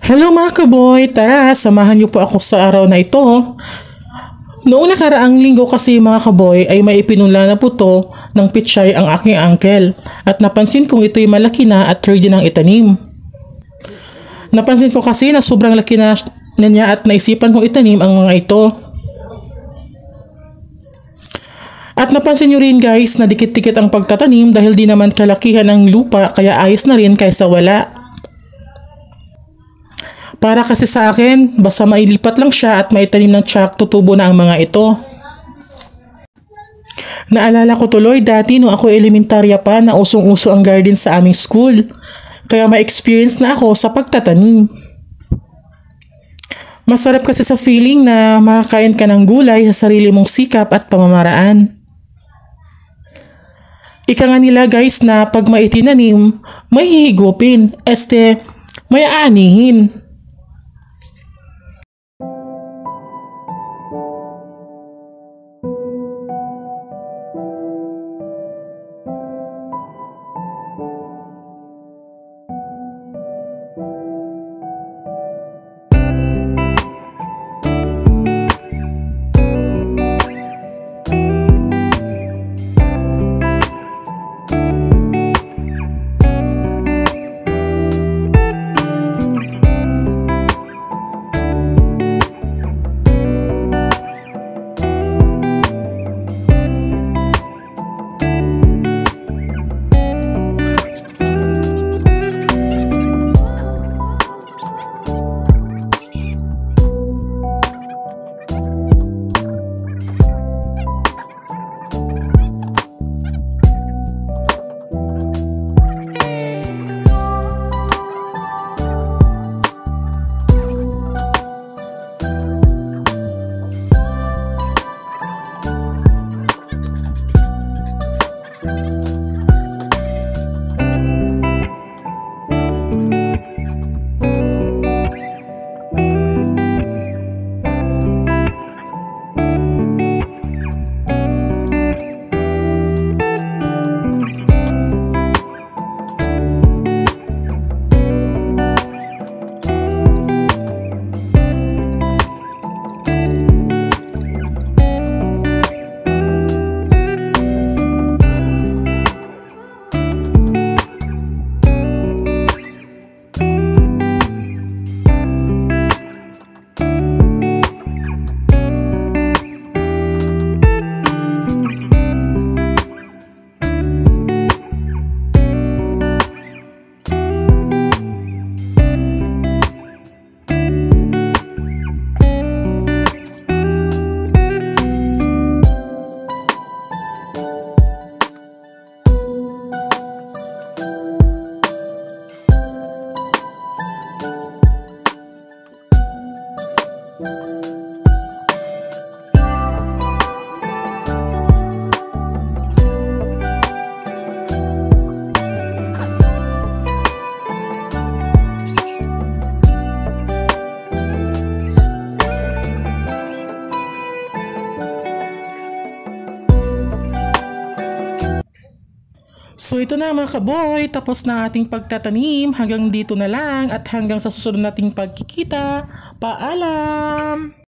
Hello mga kaboy, tara samahan niyo po ako sa araw na ito. Noong nakaraang linggo kasi mga kaboy ay may ipinunla na po to ng pichay ang aking uncle at napansin kong ito'y malaki na at ready ng itanim. Napansin ko kasi na sobrang laki na niya at naisipan kong itanim ang mga ito. At napansin nyo rin guys na dikit-dikit ang pagtatanim dahil di naman kalakihan ang lupa kaya ayos na rin kaysa wala. Para kasi sa akin, basta mailipat lang siya at maitanim ng tsak, tutubo na ang mga ito. Naalala ko tuloy dati nung ako elementarya pa na usong-uso ang garden sa aming school. Kaya ma-experience na ako sa pagtatanim. Masarap kasi sa feeling na makakain ka ng gulay sa sarili mong sikap at pamamaraan. Ika nga nila guys na pag maitinanim, may hihigupin, may aanihin. So ito na mga kaboy, tapos na ating pagtatanim. Hanggang dito na lang at hanggang sa susunod nating pagkikita. Paalam!